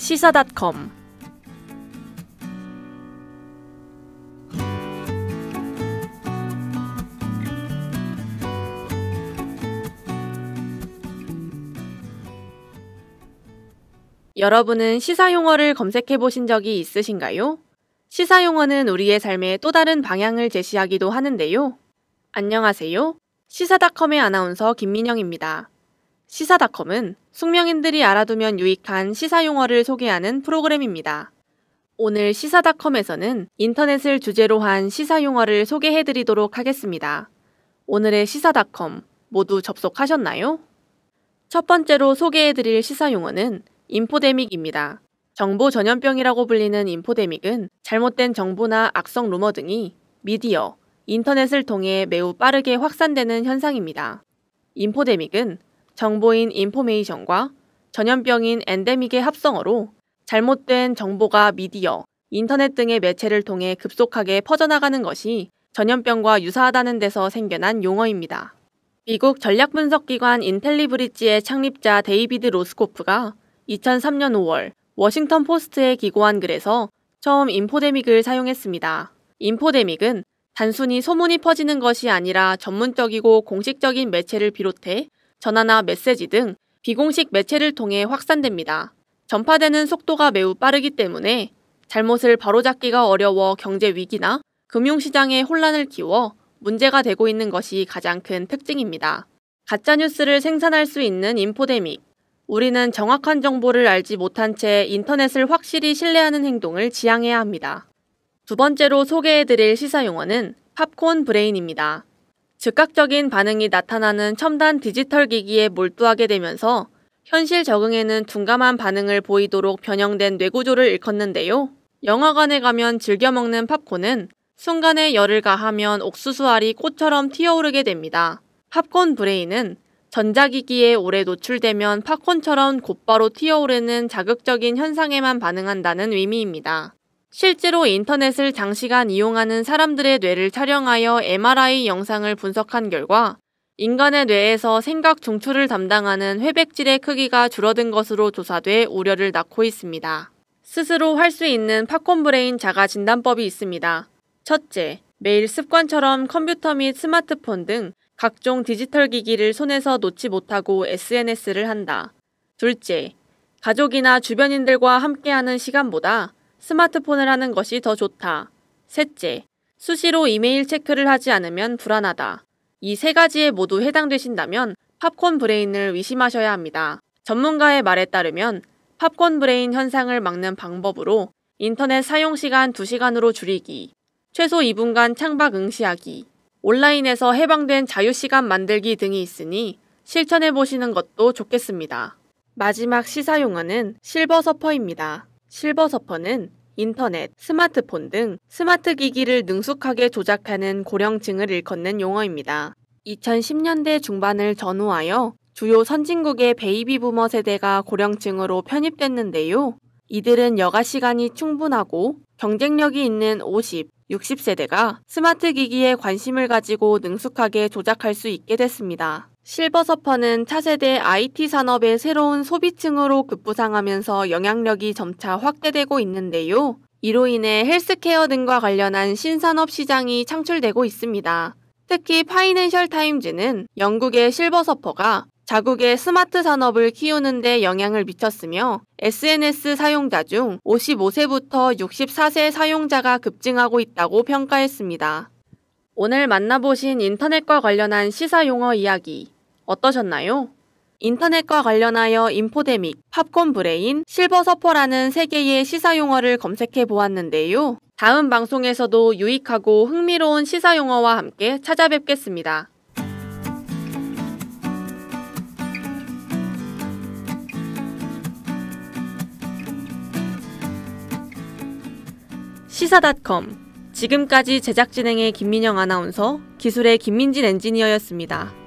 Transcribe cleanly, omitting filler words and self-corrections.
시사닷컴. 여러분은 시사용어를 검색해 보신 적이 있으신가요? 시사용어는 우리의 삶에 또 다른 방향을 제시하기도 하는데요. 안녕하세요. 시사닷컴의 아나운서 김민영입니다. 시사닷컴은 숙명인들이 알아두면 유익한 시사용어를 소개하는 프로그램입니다. 오늘 시사닷컴에서는 인터넷을 주제로 한 시사용어를 소개해드리도록 하겠습니다. 오늘의 시사닷컴 모두 접속하셨나요? 첫 번째로 소개해드릴 시사용어는 인포데믹입니다. 정보 전염병이라고 불리는 인포데믹은 잘못된 정보나 악성 루머 등이 미디어, 인터넷을 통해 매우 빠르게 확산되는 현상입니다. 인포데믹은 정보인 인포메이션과 전염병인 엔데믹의 합성어로 잘못된 정보가 미디어, 인터넷 등의 매체를 통해 급속하게 퍼져나가는 것이 전염병과 유사하다는 데서 생겨난 용어입니다. 미국 전략분석기관 인텔리브리지의 창립자 데이비드 로스코프가 2003년 5월 워싱턴 포스트에 기고한 글에서 처음 인포데믹을 사용했습니다. 인포데믹은 단순히 소문이 퍼지는 것이 아니라 전문적이고 공식적인 매체를 비롯해 전화나 메시지 등 비공식 매체를 통해 확산됩니다. 전파되는 속도가 매우 빠르기 때문에 잘못을 바로잡기가 어려워 경제 위기나 금융시장의 혼란을 키워 문제가 되고 있는 것이 가장 큰 특징입니다. 가짜뉴스를 생산할 수 있는 인포데믹. 우리는 정확한 정보를 알지 못한 채 인터넷을 확실히 신뢰하는 행동을 지양해야 합니다. 두 번째로 소개해드릴 시사용어는 팝콘 브레인입니다. 즉각적인 반응이 나타나는 첨단 디지털 기기에 몰두하게 되면서 현실 적응에는 둔감한 반응을 보이도록 변형된 뇌구조를 일컫는데요. 영화관에 가면 즐겨 먹는 팝콘은 순간에 열을 가하면 옥수수알이 꽃처럼 튀어오르게 됩니다. 팝콘 브레인은 전자기기에 오래 노출되면 팝콘처럼 곧바로 튀어오르는 자극적인 현상에만 반응한다는 의미입니다. 실제로 인터넷을 장시간 이용하는 사람들의 뇌를 촬영하여 MRI 영상을 분석한 결과 인간의 뇌에서 생각 중추를 담당하는 회백질의 크기가 줄어든 것으로 조사돼 우려를 낳고 있습니다. 스스로 할 수 있는 팝콘 브레인 자가 진단법이 있습니다. 첫째, 매일 습관처럼 컴퓨터 및 스마트폰 등 각종 디지털 기기를 손에서 놓지 못하고 SNS를 한다. 둘째, 가족이나 주변인들과 함께하는 시간보다 스마트폰을 하는 것이 더 좋다. 셋째, 수시로 이메일 체크를 하지 않으면 불안하다. 이 세 가지에 모두 해당되신다면 팝콘 브레인을 의심하셔야 합니다. 전문가의 말에 따르면 팝콘 브레인 현상을 막는 방법으로 인터넷 사용시간 2시간으로 줄이기, 최소 2분간 창밖 응시하기, 온라인에서 해방된 자유시간 만들기 등이 있으니 실천해보시는 것도 좋겠습니다. 마지막 시사용어는 실버서퍼입니다. 실버서퍼는 인터넷, 스마트폰 등 스마트 기기를 능숙하게 조작하는 고령층을 일컫는 용어입니다. 2010년대 중반을 전후하여 주요 선진국의 베이비부머 세대가 고령층으로 편입됐는데요. 이들은 여가 시간이 충분하고 경쟁력이 있는 50, 60세대가 스마트 기기에 관심을 가지고 능숙하게 조작할 수 있게 됐습니다. 실버서퍼는 차세대 IT 산업의 새로운 소비층으로 급부상하면서 영향력이 점차 확대되고 있는데요. 이로 인해 헬스케어 등과 관련한 신산업 시장이 창출되고 있습니다. 특히 파이낸셜 타임즈는 영국의 실버서퍼가 자국의 스마트 산업을 키우는 데 영향을 미쳤으며 SNS 사용자 중 55세부터 64세 사용자가 급증하고 있다고 평가했습니다. 오늘 만나보신 인터넷과 관련한 시사용어 이야기 어떠셨나요? 인터넷과 관련하여 인포데믹, 팝콘 브레인, 실버서퍼라는 세 개의 시사용어를 검색해 보았는데요. 다음 방송에서도 유익하고 흥미로운 시사용어와 함께 찾아뵙겠습니다. 시사닷컴. 지금까지 제작 진행의 김민영 아나운서, 기술의 김민진 엔지니어였습니다.